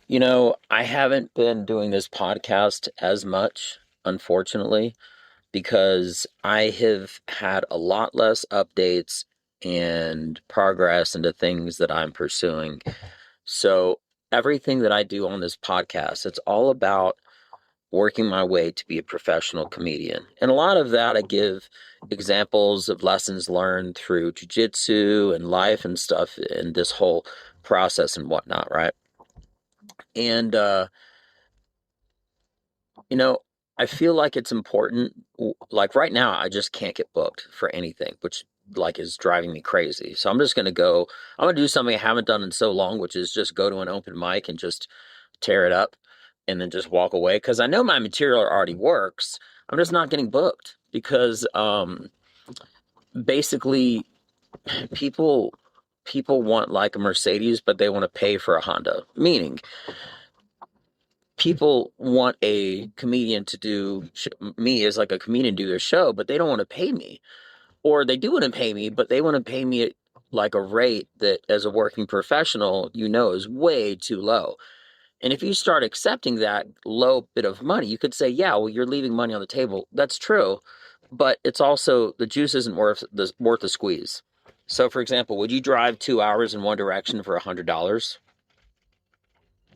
I haven't been doing this podcast as much, unfortunately, because I have had a lot less updates and progress into things that I'm pursuing. So, everything that I do on this podcast, it's all about working my way to be a professional comedian. And a lot of that I give examples of lessons learned through jujitsu and life and stuff and this whole process and whatnot, right? And You know, I feel like it's important. Like right now, I just can't get booked for anything, which like is driving me crazy. So I'm just gonna go. I'm gonna do something I haven't done in so long, which is just go to an open mic and just tear it up, and then just walk away. Because I know my material already works. I'm just not getting booked because basically people people want like a Mercedes, but they want to pay for a Honda. Meaning people want a comedian to do me as like a comedian do their show, but they don't want to pay me, or they do want to pay me, but they want to pay me at like a rate that, as a working professional, is way too low. And if you start accepting that low bit of money, you could say, yeah, well, you're leaving money on the table. That's true, but it's also the juice isn't worth the squeeze. So, for example, would you drive 2 hours in one direction for $100?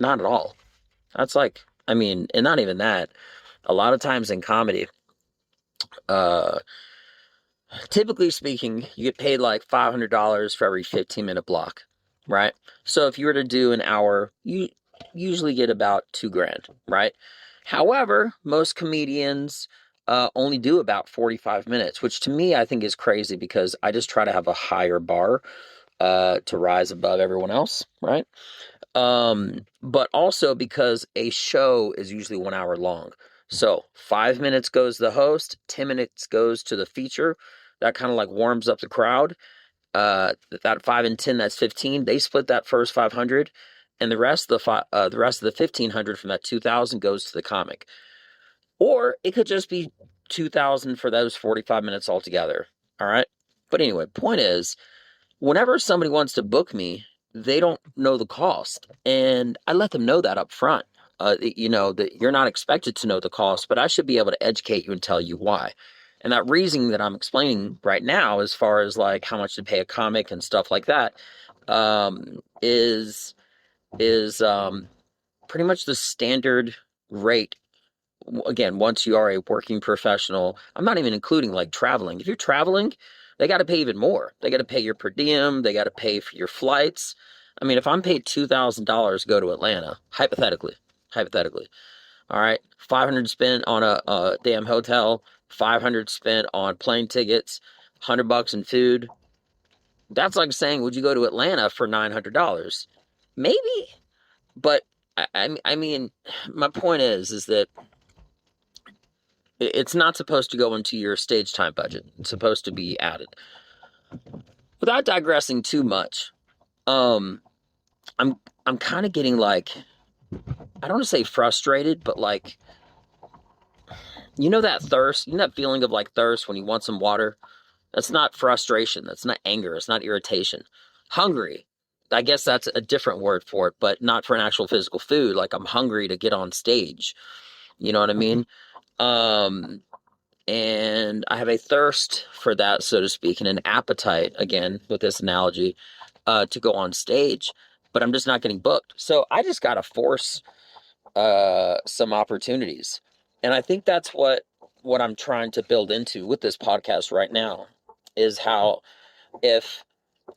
Not at all. That's like, I mean, and not even that. A lot of times in comedy, uh, typically speaking, you get paid like $500 for every 15-minute block, right? So if you were to do an hour, you usually get about 2 grand, right? However, most comedians only do about 45 minutes, which to me I think is crazy because I just try to have a higher bar to rise above everyone else, right? But also because a show is usually 1 hour long. So 5 minutes goes to the host, 10 minutes goes to the feature. That kind of like warms up the crowd. That 5 and 10, that's 15. They split that first 500, and the rest of the 1,500 from that 2,000 goes to the comic. Or it could just be 2,000 for those 45 minutes altogether. All right. But anyway, point is, whenever somebody wants to book me, they don't know the cost. And I let them know that up front. That you're not expected to know the cost, but I should be able to educate you and tell you why. And that reasoning that I'm explaining right now, as far as like how much to pay a comic and stuff like that, is pretty much the standard rate. Again, once you are a working professional, I'm not even including like traveling. If you're traveling, they got to pay even more. They got to pay your per diem. They got to pay for your flights. I mean, if I'm paid $2,000 to go to Atlanta, hypothetically, all right, 500 spent on a damn hotel, 500 spent on plane tickets, $100 in food. That's like saying, would you go to Atlanta for $900? Maybe, but I mean, my point is that it's not supposed to go into your stage time budget. It's supposed to be added. Without digressing too much, um, I'm I'm kind of getting like, I don't want to say frustrated, but like, that thirst, that feeling of like thirst when you want some water. That's not frustration. That's not anger. It's not irritation. Hungry. I guess that's a different word for it, but not for an actual physical food. Like I'm hungry to get on stage. You know what I mean? Um, and I have a thirst for that, so to speak, and an appetite, again, with this analogy, to go on stage, but I'm just not getting booked. So I just got to force some opportunities. And I think that's what I'm trying to build into with this podcast right now is how, if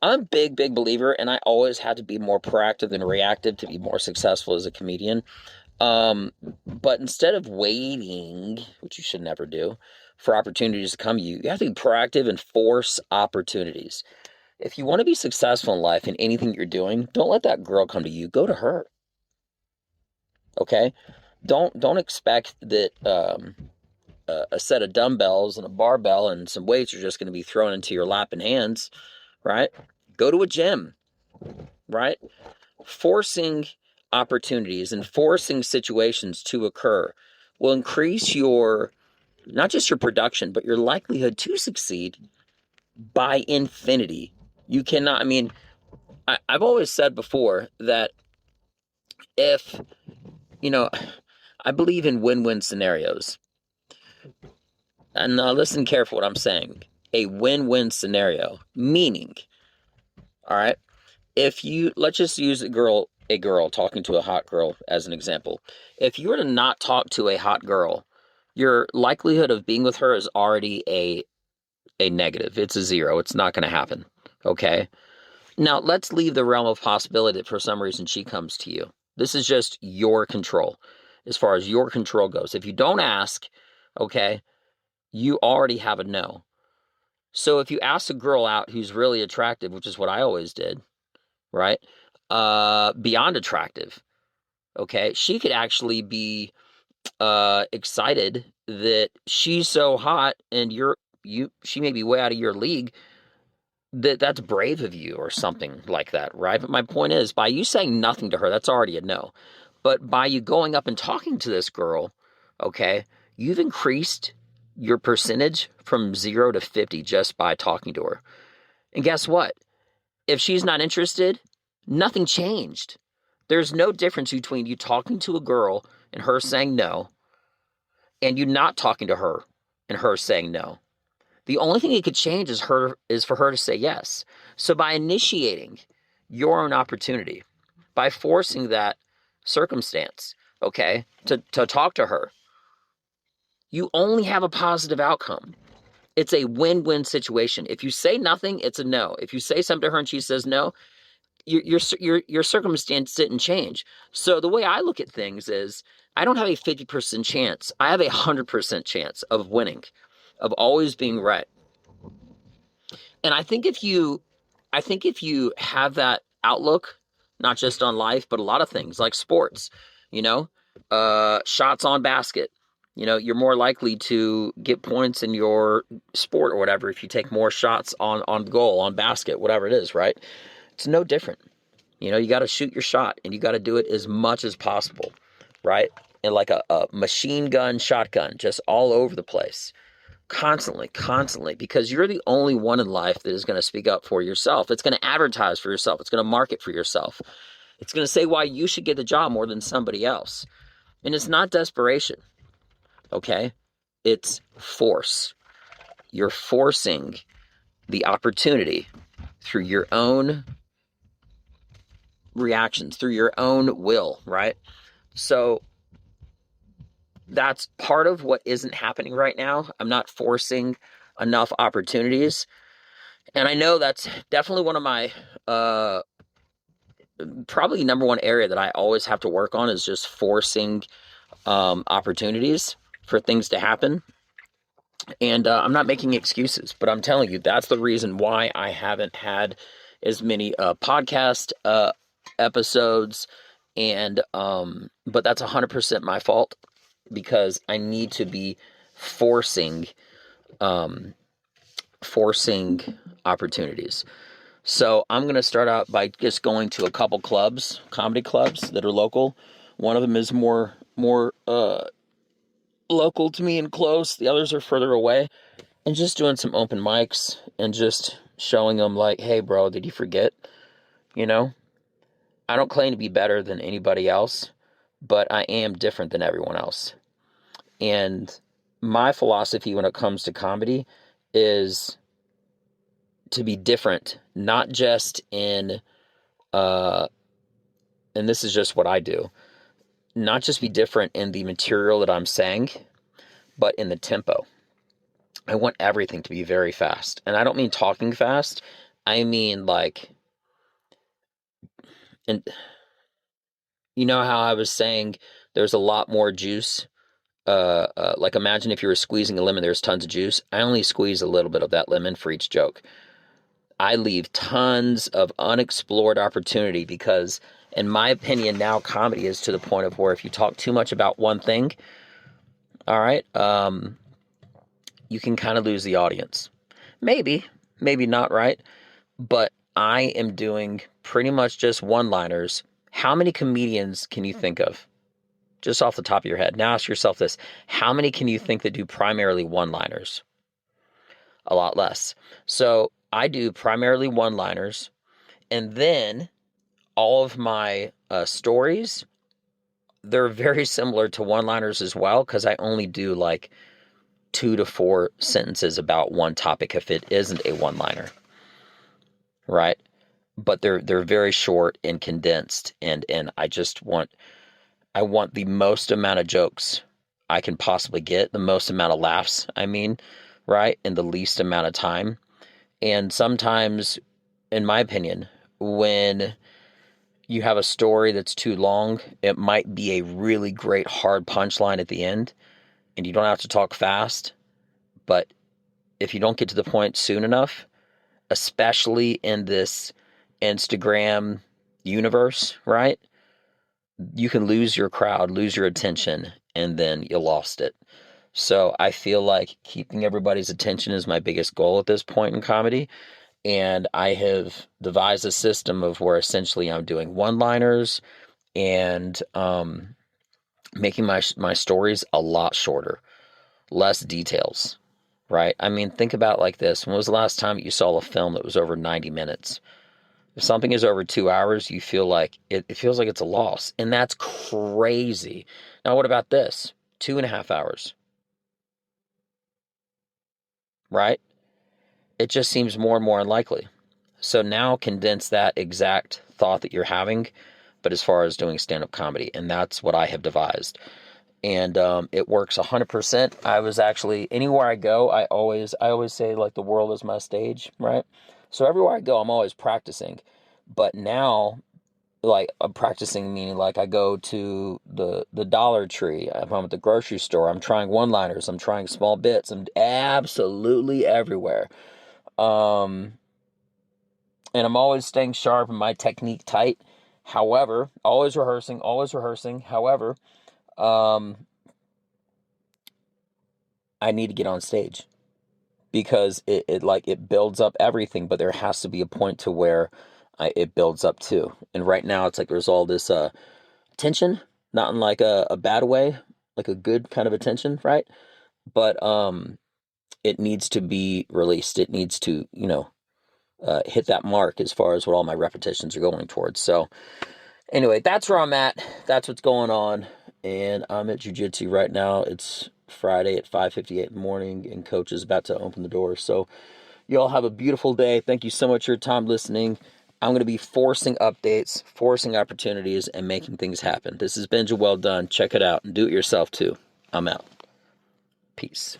I'm a big, big believer, and I always had to be more proactive than reactive to be more successful as a comedian. Um, but instead of waiting, which you should never do, for opportunities to come to you, you have to be proactive and force opportunities. If you want to be successful in life in anything you're doing, don't let that girl come to you. Go to her. Okay? Don't expect that a set of dumbbells and a barbell and some weights are just going to be thrown into your lap and hands, right? Go to a gym, right? Forcing opportunities and forcing situations to occur will increase your, not just your production, but your likelihood to succeed by infinity. You cannot, I mean, I've always said before that if, you know, I believe in win-win scenarios. And listen careful what I'm saying. A win-win scenario, meaning, all right, if you, let's just use a girl talking to a hot girl as an example. If you were to not talk to a hot girl, your likelihood of being with her is already a negative. It's a zero. It's not going to happen. Okay. Now let's leave the realm of possibility that for some reason she comes to you. This is just your control as far as your control goes. If you don't ask, okay, you already have a no. So if you ask a girl out who's really attractive, which is what I always did, right? Beyond attractive, okay, she could actually be excited that she's so hot and she may be way out of your league, that's brave of you or something like that, right? But my point is, by you saying nothing to her, that's already a no. But by you going up and talking to this girl, okay, you've increased your percentage from 0 to 50 just by talking to her. And guess what? If she's not interested, nothing changed. There's no difference between you talking to a girl and her saying no, and you not talking to her and her saying no. The only thing it could change is for her to say yes. So by initiating your own opportunity, by forcing that circumstance, okay, to talk to her, you only have a positive outcome. It's a win-win situation. If you say nothing, it's a no. If you say something to her and she says no, your circumstance didn't change. So the way I look at things is, I don't have a 50% chance. I have a 100% chance of winning, of always being right. And I think if you have that outlook, not just on life, but a lot of things like sports, you know, shots on basket, you know, you're more likely to get points in your sport or whatever if you take more shots on goal, on basket, whatever it is, right? It's no different. You know, you got to shoot your shot and you got to do it as much as possible, right? And like a machine gun, shotgun, just all over the place. Constantly, because you're the only one in life that is going to speak up for yourself. It's going to advertise for yourself. It's going to market for yourself. It's going to say why you should get the job more than somebody else. And it's not desperation, okay? It's force. You're forcing the opportunity through your own reactions, through your own will, right? So that's part of what isn't happening right now. I'm not forcing enough opportunities. And I know that's definitely one of my probably number one area that I always have to work on, is just forcing opportunities for things to happen. And I'm not making excuses, but I'm telling you, that's the reason why I haven't had as many podcast episodes. And but that's 100% my fault, because I need to be forcing opportunities. So I'm going to start out by just going to a couple clubs, comedy clubs that are local. One of them is more local to me and close. The others are further away. And just doing some open mics and just showing them like, hey, bro, did you forget? You know, I don't claim to be better than anybody else, but I am different than everyone else. And my philosophy when it comes to comedy is to be different, not just in, and this is just what I do, not just be different in the material that I'm saying, but in the tempo. I want everything to be very fast. And I don't mean talking fast. I mean like, and you know how I was saying there's a lot more juice. Like imagine if you were squeezing a lemon, there's tons of juice. I only squeeze a little bit of that lemon for each joke. I leave tons of unexplored opportunity because, in my opinion, now comedy is to the point of where if you talk too much about one thing, all right, you can kind of lose the audience. Maybe not, right? But I am doing pretty much just one-liners. How many comedians can you think of? Just off the top of your head. Now ask yourself this. How many can you think that do primarily one-liners? A lot less. So I do primarily one-liners, and then all of my stories they're very similar to one-liners as well, because I only do like 2 to 4 sentences about one topic if it isn't a one-liner, right? But they're very short and condensed, and I want the most amount of jokes I can possibly get, the most amount of laughs, I mean, right? In the least amount of time. And sometimes, in my opinion, when you have a story that's too long, it might be a really great hard punchline at the end, and you don't have to talk fast. But if you don't get to the point soon enough, especially in this Instagram universe, right? You can lose your crowd, lose your attention, and then you lost it. So I feel like keeping everybody's attention is my biggest goal at this point in comedy. And I have devised a system of where essentially I'm doing one-liners and making my stories a lot shorter, less details, right? I mean, think about it like this. When was the last time you saw a film that was over 90 minutes? If something is over 2 hours, you feel like it feels like it's a loss. And that's crazy. Now, what about this? 2.5 hours, right? It just seems more and more unlikely. So now condense that exact thought that you're having, but as far as doing stand-up comedy, and that's what I have devised. And it works 100%. I was actually, anywhere I go, I always say, like, the world is my stage, right? So everywhere I go, I'm always practicing. But now, like, I'm practicing meaning like I go to the Dollar Tree, I'm at the grocery store, I'm trying one-liners, I'm trying small bits, I'm absolutely everywhere. And I'm always staying sharp and my technique tight. However, always rehearsing. However, I need to get on stage because it builds up everything, but there has to be a point to where it builds up too. And right now it's like there's all this tension, not in like a bad way, like a good kind of attention, right? But it needs to be released. It needs to, hit that mark as far as what all my repetitions are going towards. So anyway, that's where I'm at. That's what's going on. And I'm at jiu-jitsu right now. It's Friday at 5:58 in the morning, and coach is about to open the door. So you all have a beautiful day. Thank you so much for your time listening. I'm going to be forcing updates, forcing opportunities, and making things happen. This is Benja Well Done. Check it out and do it yourself too. I'm out. Peace.